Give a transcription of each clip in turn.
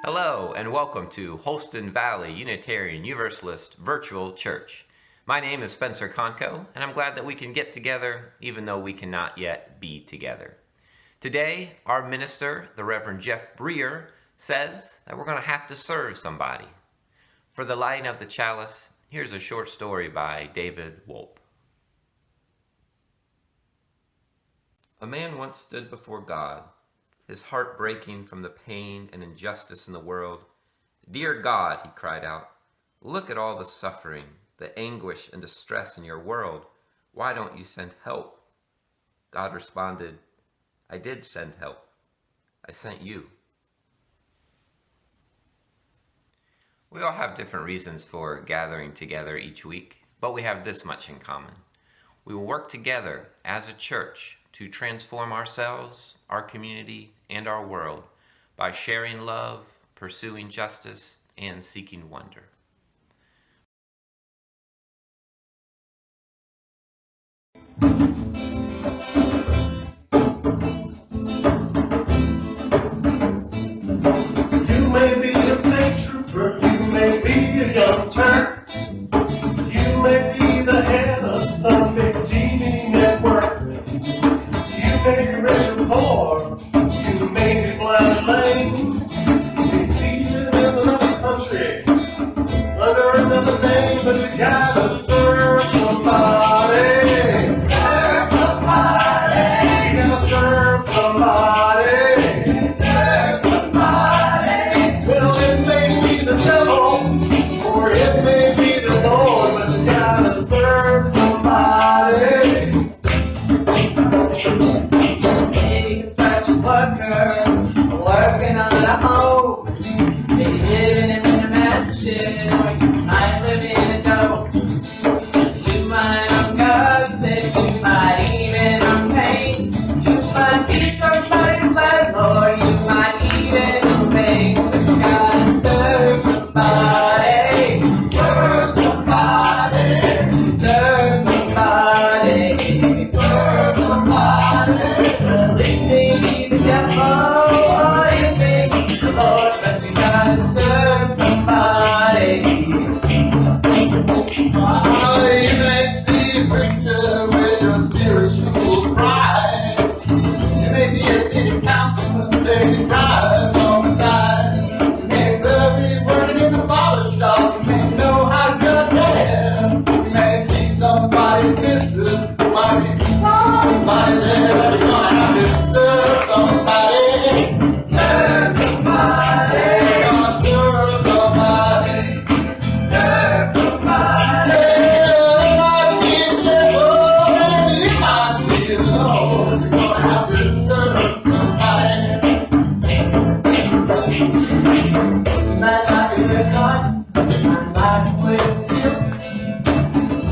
Hello and welcome to Holston Valley Unitarian Universalist Virtual Church. My name is Spencer Conco, and I'm glad that we can get together even though we cannot yet be together. Today, our minister, the Reverend Jeff Briere, says that we're going to have to serve somebody. For the lighting of the chalice, here's a short story by David Wolpe. A man once stood before God, his heart breaking from the pain and injustice in the world. "Dear God," he cried out, "look at all the suffering, the anguish and distress in your world. Why don't you send help?" God responded, "I did send help. I sent you." We all have different reasons for gathering together each week, but we have this much in common. We will work together as a church to transform ourselves, our community, and our world by sharing love, pursuing justice, and seeking wonder. You may be a state trooper, you may be a young Turk, you may be the head of some big TV network, you may be rich or poor, you may be blind and lame, you may be living in another country, under another name, but you gotta serve somebody. Serve somebody. You gotta serve somebody. Serve somebody. Well, it may be the devil, or it may be the Lord, but you gotta serve somebody. Maybe such a worker, working on the home. Maybe living in a mansion, or you might live in a dome. You might own guns, and you might even own pain. You might be somebody's landlord, you might even own bank. But you gotta serve somebody, serve somebody, serve somebody, serve somebody. Well, it may be the devil, or it may be the Lord, but you gotta serve somebody. Oh, you may be a Christian with your spiritual pride. You may be a city councilman, taking drive on the side. You may be working in the barber shop, you may know how to cut hair. You may be somebody's mistress, you might be somebody's heir, but you're gonna have to serve somebody. Serve somebody. You're gonna serve somebody. Serve somebody. You might be a devil, and you might be a Lord. You're gonna have to serve somebody. You might like a red cotton, you might like to wear silk.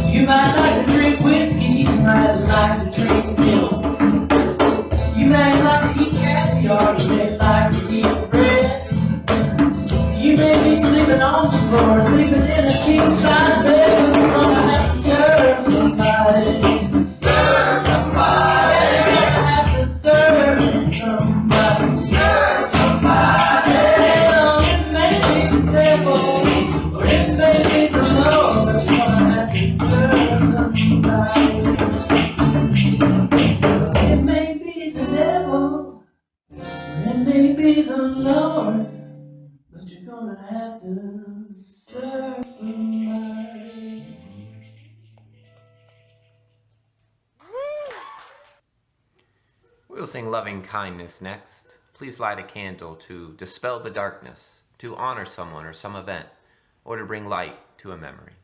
You might like to drink whiskey, you might like to drink milk. You may like to eat caviar, you may like to eat bread. You may be sleeping on the floor, sleeping in a king-size bed. You're gonna have to serve somebody. Serve somebody. You're gonna have to serve somebody. Serve somebody. Well, it may be the devil, or it may be the Lord, but you're gonna have to serve somebody. It may be the devil, or it may be the Lord, but you're gonna have to serve somebody. We'll sing Loving Kindness next. Please light a candle to dispel the darkness, to honor someone or some event, or to bring light to a memory.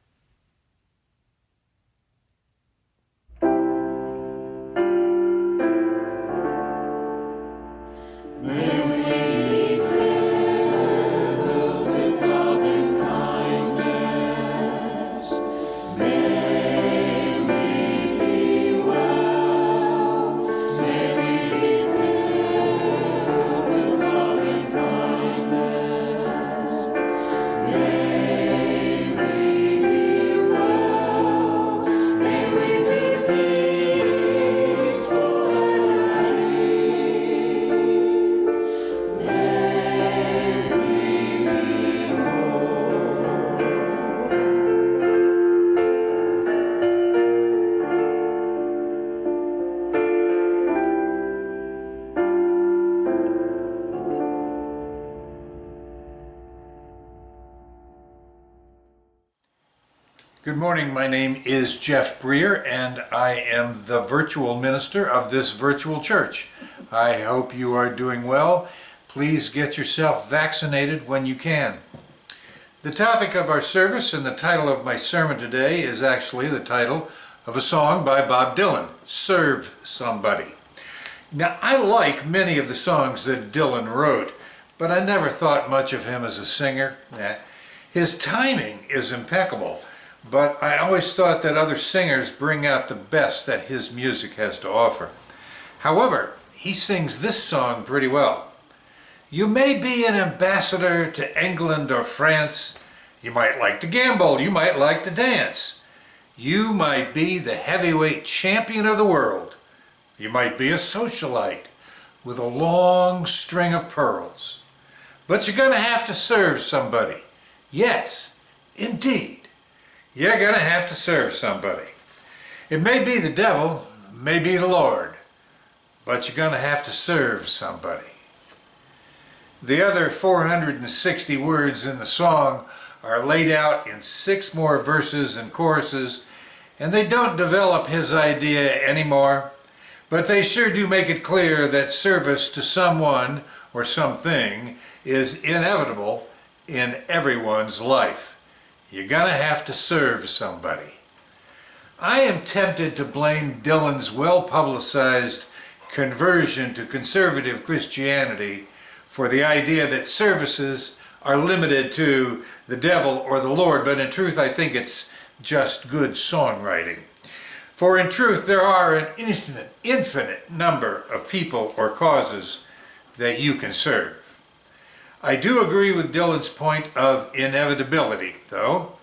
Good morning, my name is Jeff Briere and I am the virtual minister of this virtual church. I hope you are doing well. Please get yourself vaccinated when you can. The topic of our service and the title of my sermon today is actually the title of a song by Bob Dylan, Serve Somebody. Now, I like many of the songs that Dylan wrote, but I never thought much of him as a singer. His timing is impeccable. But I always thought that other singers bring out the best that his music has to offer. However, he sings this song pretty well. You may be an ambassador to England or France. You might like to gamble. You might like to dance. You might be the heavyweight champion of the world. You might be a socialite with a long string of pearls. But you're going to have to serve somebody. Yes, indeed. You're going to have to serve somebody. It may be the devil, it may be the Lord, but you're going to have to serve somebody. The other 460 words in the song are laid out in 6 more verses and choruses, and they don't develop his idea anymore, but they sure do make it clear that service to someone or something is inevitable in everyone's life. You're going to have to serve somebody. I am tempted to blame Dylan's well-publicized conversion to conservative Christianity for the idea that services are limited to the devil or the Lord, but in truth I think it's just good songwriting. For in truth there are an infinite number of people or causes that you can serve. I do agree with Dylan's point of inevitability, though.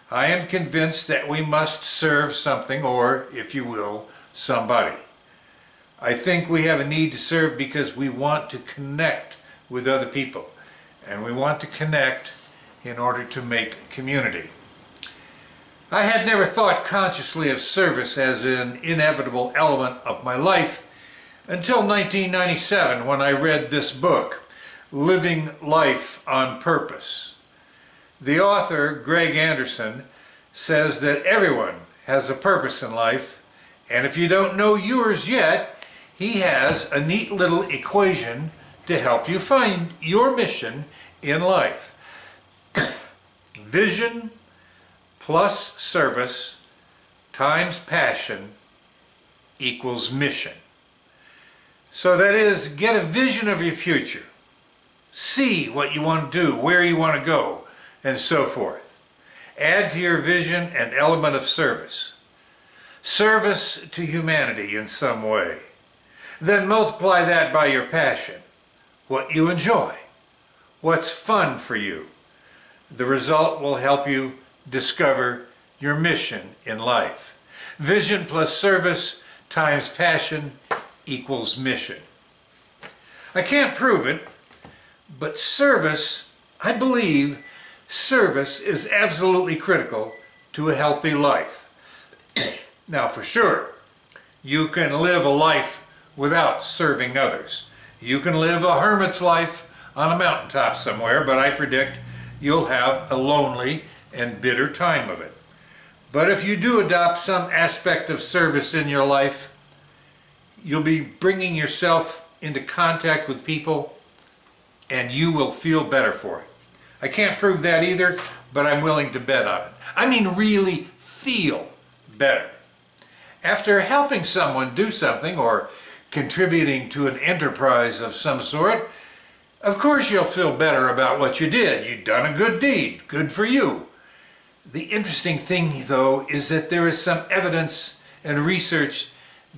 I am convinced that we must serve something, or, if you will, somebody. I think we have a need to serve because we want to connect with other people, and we want to connect in order to make community. I had never thought consciously of service as an inevitable element of my life until 1997 when I read this book, Living Life on Purpose. The author, Greg Anderson, says that everyone has a purpose in life, and if you don't know yours yet, he has a neat little equation to help you find your mission in life. Vision plus service times passion equals mission. So that is, get a vision of your future. See what you want to do, where you want to go, and so forth. Add to your vision an element of service. Service to humanity in some way. Then multiply that by your passion. What you enjoy. What's fun for you. The result will help you discover your mission in life. Vision plus service times passion equals mission. I can't prove it, but service, I believe, service is absolutely critical to a healthy life. Now, for sure, you can live a life without serving others. You can live a hermit's life on a mountaintop somewhere, but I predict you'll have a lonely and bitter time of it. But if you do adopt some aspect of service in your life, you'll be bringing yourself into contact with people, and you will feel better for it. I can't prove that either, but I'm willing to bet on it. I mean really feel better. After helping someone do something or contributing to an enterprise of some sort, of course you'll feel better about what you did. You've done a good deed. Good for you. The interesting thing, though, is that there is some evidence and research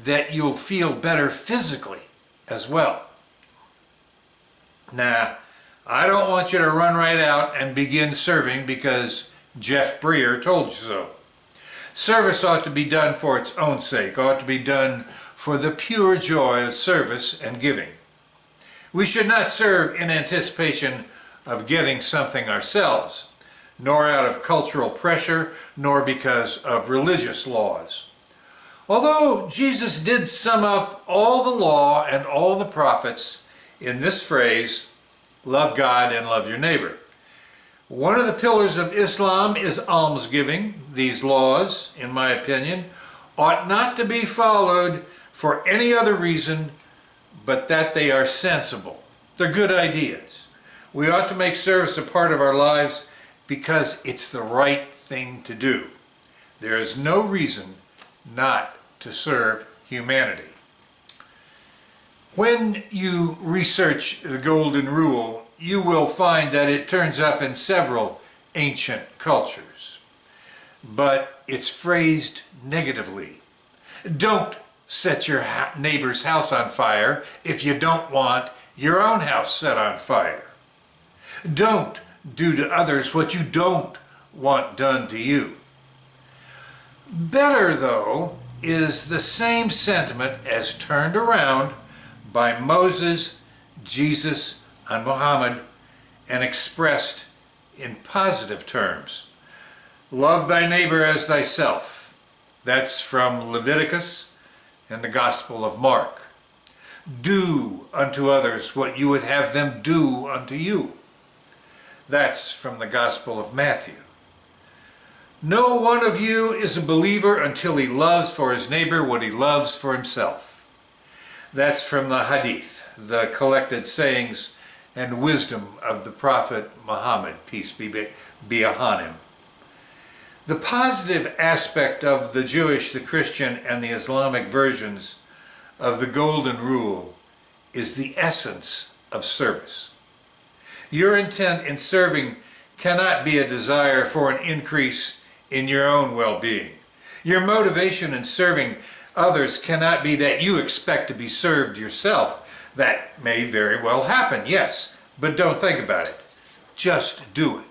that you'll feel better physically as well. Now, I don't want you to run right out and begin serving because Jeff Briere told you so. Service ought to be done for its own sake, ought to be done for the pure joy of service and giving. We should not serve in anticipation of getting something ourselves, nor out of cultural pressure, nor because of religious laws. Although Jesus did sum up all the law and all the prophets in this phrase, love God and love your neighbor. One of the pillars of Islam is almsgiving. These laws, in my opinion, ought not to be followed for any other reason but that they are sensible. They're good ideas. We ought to make service a part of our lives because it's the right thing to do. There is no reason not to serve humanity. When you research the Golden Rule, you will find that it turns up in several ancient cultures, but it's phrased negatively. Don't set your neighbor's house on fire if you don't want your own house set on fire. Don't do to others what you don't want done to you. Better, though, is the same sentiment as turned around by Moses, Jesus, and Muhammad and expressed in positive terms. Love thy neighbor as thyself. That's from Leviticus and the Gospel of Mark. Do unto others what you would have them do unto you. That's from the Gospel of Matthew. No one of you is a believer until he loves for his neighbor what he loves for himself. That's from the Hadith, the collected sayings and wisdom of the Prophet Muhammad, peace be upon him. The positive aspect of the Jewish, the Christian, and the Islamic versions of the Golden Rule is the essence of service. Your intent in serving cannot be a desire for an increase in your own well-being. Your motivation in serving others cannot be that you expect to be served yourself. That may very well happen, yes, but don't think about it. Just do it.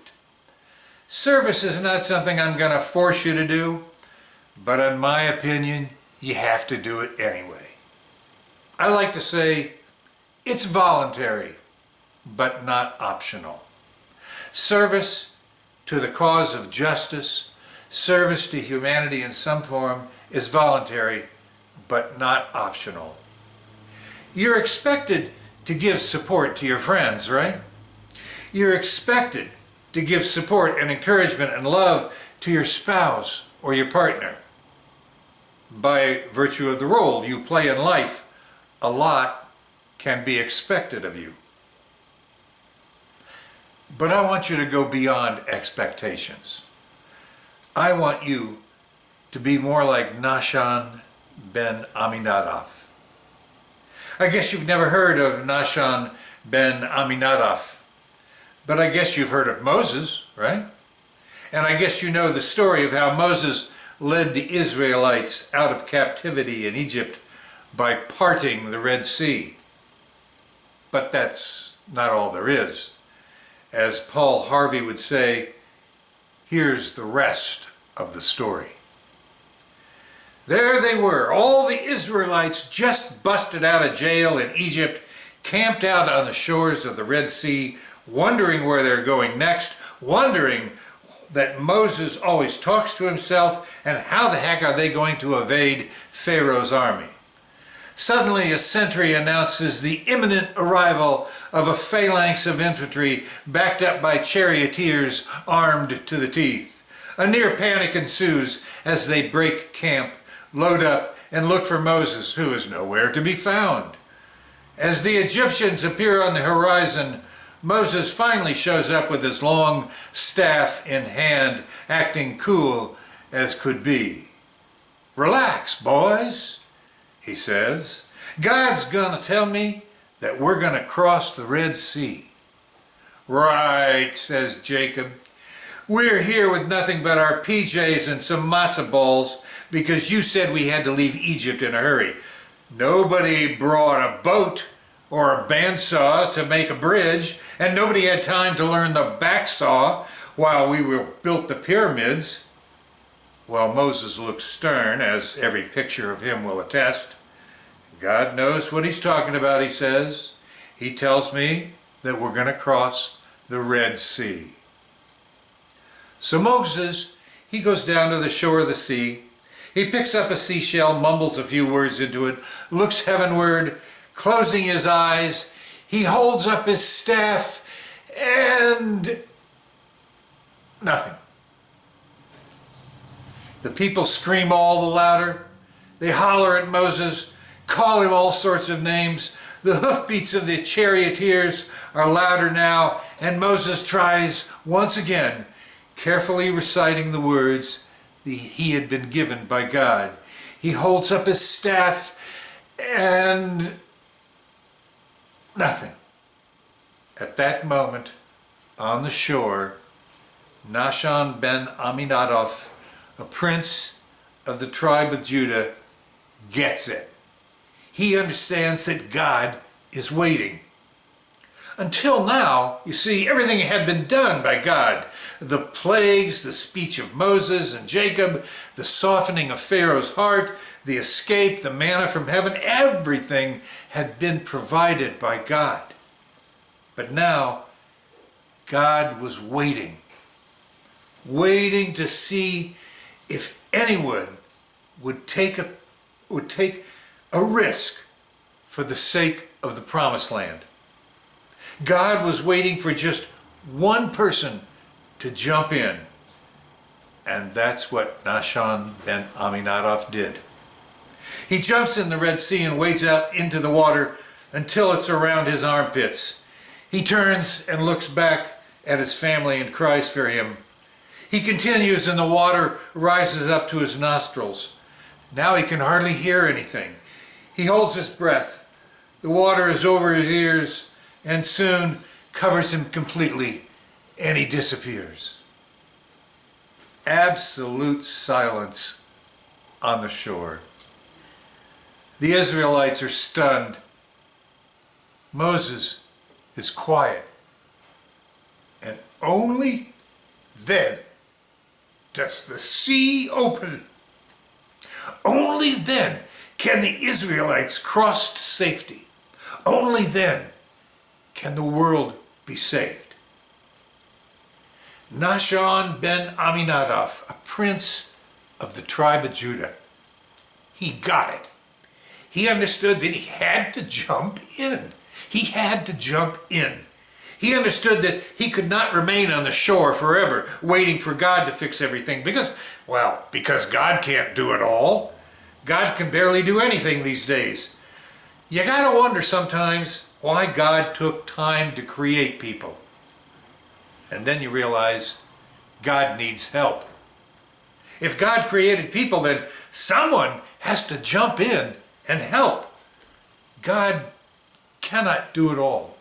Service is not something I'm going to force you to do, but in my opinion, you have to do it anyway. I like to say it's voluntary, but not optional. Service to the cause of justice, service to humanity in some form is voluntary, but not optional. You're expected to give support to your friends, right? You're expected to give support and encouragement and love to your spouse or your partner. By virtue of the role you play in life, a lot can be expected of you. But I want you to go beyond expectations. I want you to be more like Nahshon ben Aminadab. I guess you've never heard of Nahshon ben Aminadab, but I guess you've heard of Moses, right? And I guess you know the story of how Moses led the Israelites out of captivity in Egypt by parting the Red Sea. But that's not all there is. As Paul Harvey would say, here's the rest of the story. There they were, all the Israelites just busted out of jail in Egypt, camped out on the shores of the Red Sea, wondering where they're going next, wondering that Moses always talks to himself, and how the heck are they going to evade Pharaoh's army? Suddenly a sentry announces the imminent arrival of a phalanx of infantry backed up by charioteers armed to the teeth. A near panic ensues as they break camp, load up, and look for Moses, who is nowhere to be found. As the Egyptians appear on the horizon, Moses finally shows up with his long staff in hand, acting cool as could be. "Relax, boys," he says. "God's gonna tell me that we're gonna cross the Red Sea." "Right," says Jacob. "We're here with nothing but our PJs and some matzo balls because you said we had to leave Egypt in a hurry. Nobody brought a boat or a bandsaw to make a bridge, and nobody had time to learn the backsaw while we built the pyramids." Well, Moses looks stern, as every picture of him will attest. "God knows what he's talking about," he says. "He tells me that we're going to cross the Red Sea." So Moses, he goes down to the shore of the sea. He picks up a seashell, mumbles a few words into it, looks heavenward, closing his eyes. He holds up his staff, and The people scream all the louder. They holler at Moses, call him all sorts of names. The hoofbeats of the charioteers are louder now, and Moses tries once again, carefully reciting the words he had been given by God. He holds up his staff and nothing. At that moment, on the shore, Nahshon ben Aminadab, a prince of the tribe of Judah, gets it. He understands that God is waiting. Until now, you see, everything had been done by God. The plagues, the speech of Moses and Jacob, the softening of Pharaoh's heart, the escape, the manna from heaven, everything had been provided by God. But now, God was waiting to see if anyone would take a risk for the sake of the promised land. God was waiting for just one person to jump in. And that's what Nahshon ben Aminadab did. He jumps in the Red Sea and wades out into the water until it's around his armpits. He turns and looks back at his family and cries for him. He continues and the water rises up to his nostrils. Now he can hardly hear anything. He holds his breath. The water is over his ears and soon covers him completely, and he disappears. Absolute silence on the shore. The Israelites are stunned. Moses is quiet. And only then does the sea open. Only then can the Israelites cross to safety. Only then can the world be saved. Nahshon ben Aminadab, a prince of the tribe of Judah, he got it. He understood that he had to jump in. He had to jump in. He understood that he could not remain on the shore forever, waiting for God to fix everything, because God can't do it all. God can barely do anything these days. You gotta wonder sometimes why God took time to create people. And then you realize God needs help. If God created people, then someone has to jump in and help. God cannot do it all.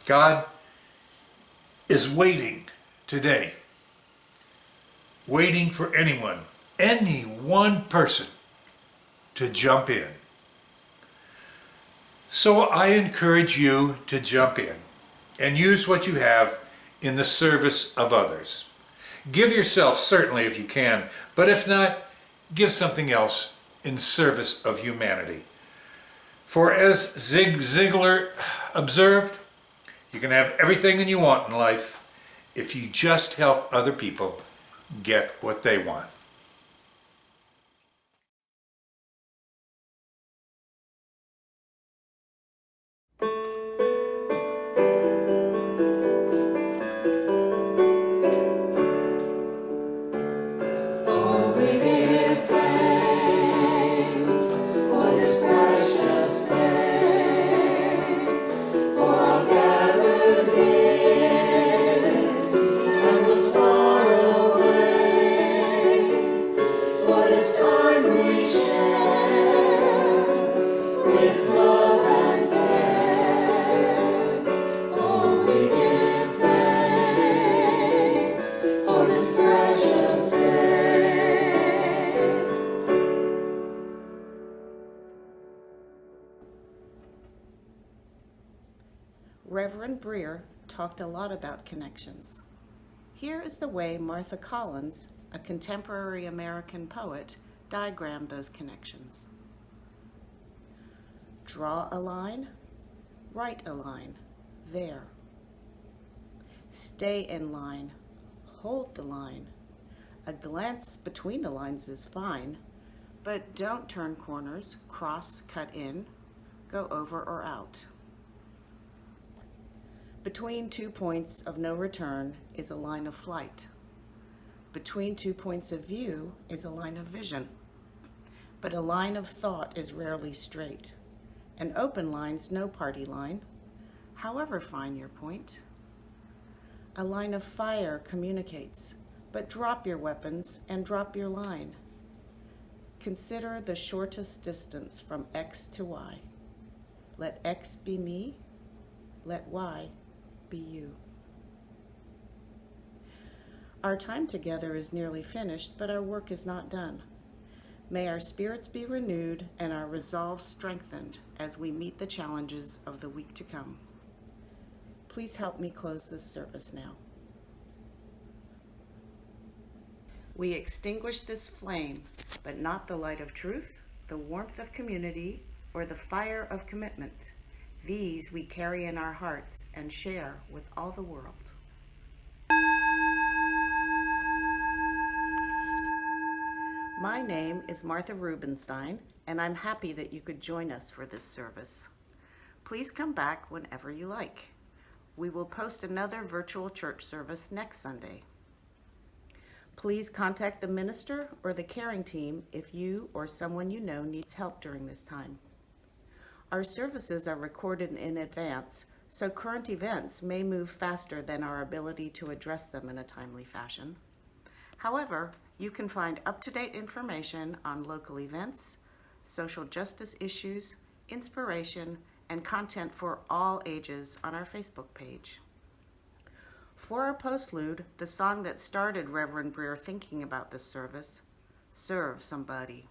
God is waiting today, waiting for anyone, any one person to jump in. So I encourage you to jump in and use what you have in the service of others. Give yourself, certainly, if you can, but if not, give something else in service of humanity. For as Zig Ziglar observed, you can have everything that you want in life if you just help other people get what they want. Reverend Briere talked a lot about connections. Here is the way Martha Collins, a contemporary American poet, diagrammed those connections. Draw a line, write a line, there. Stay in line, hold the line. A glance between the lines is fine, but don't turn corners, cross, cut in, go over or out. Between 2 points of no return is a line of flight. Between 2 points of view is a line of vision, but a line of thought is rarely straight. An open line's no party line, however fine your point. A line of fire communicates, but drop your weapons and drop your line. Consider the shortest distance from X to Y. Let X be me, let Y be you. Our time together is nearly finished, but our work is not done. May our spirits be renewed and our resolve strengthened as we meet the challenges of the week to come. Please help me close this service now. We extinguish this flame, but not the light of truth, the warmth of community, or the fire of commitment. These we carry in our hearts and share with all the world. My name is Martha Rubenstein, and I'm happy that you could join us for this service. Please come back whenever you like. We will post another virtual church service next Sunday. Please contact the minister or the caring team if you or someone you know needs help during this time. Our services are recorded in advance, so current events may move faster than our ability to address them in a timely fashion. However, you can find up-to-date information on local events, social justice issues, inspiration, and content for all ages on our Facebook page. For our postlude, the song that started Reverend Briere thinking about this service, Serve Somebody.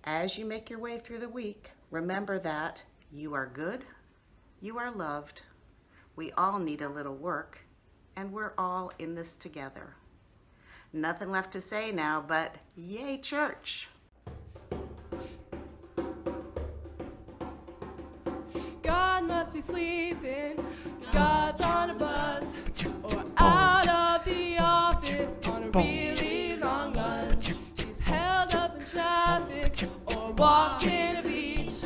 As you make your way through the week, remember that you are good, you are loved, we all need a little work, and we're all in this together. Nothing left to say now, but yay, church! God must be sleeping, God's on a bus, or out of the office on a really long lunch. She's held up in traffic, or walking a beach.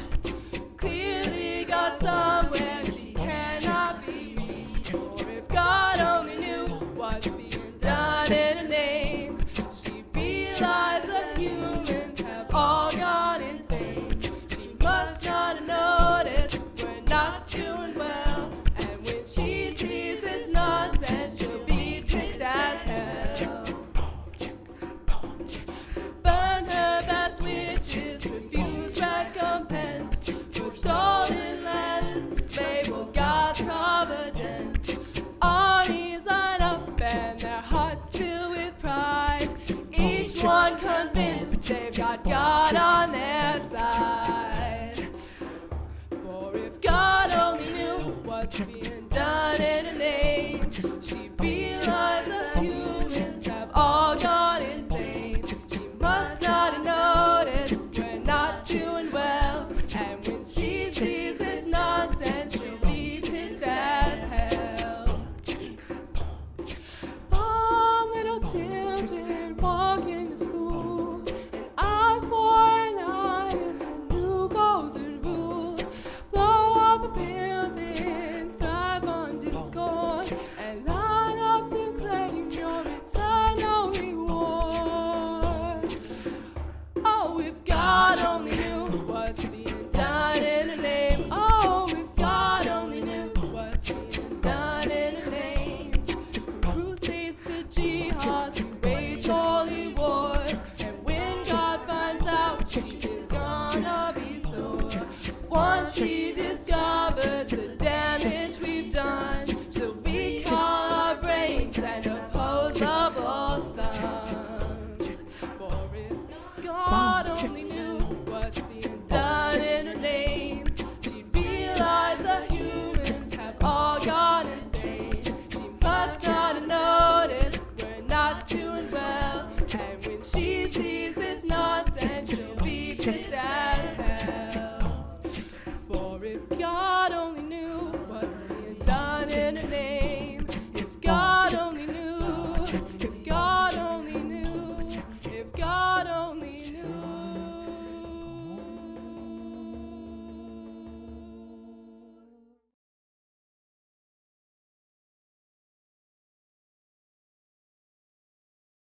Clearly got somewhere she cannot be reached. Or if God only knew what's being done in a name, she realized that humans have all gone insane. She must not have noticed we're not doing well, and when she sees this nonsense, she'll be pissed as hell. Burn her best wishes, refuse recompense for stolen land, labeled God's providence. Armies line up and their hearts fill with pride, each one convinced they've got God on their side. For if God only knew what's being done in a name, she'd realize that humans have all gone insane. She must not have noticed we're not doing well, and when she sees this nonsense, she'll be pissed as hell. Long little children walking to school, an eye for an eye is the new golden rule. Blow up a building, thrive on discord, and line up to claim your eternal reward. Oh, if God only knew what's being done in a name. Oh, if God only knew what's being done in a name. From crusades to jihads, we wage holy wars, and when God finds out, she is gonna be sore. Once she discovers the damage we've done, she'll recall our brains and opposable thumbs. For if God only knew what's being done in her name, she'd realize the humans have all gone insane. She must not have noticed we're not doing well, and when she sees this nonsense, she'll be pissed as hell. For if God only knew what's being done in her name, if God only knew, if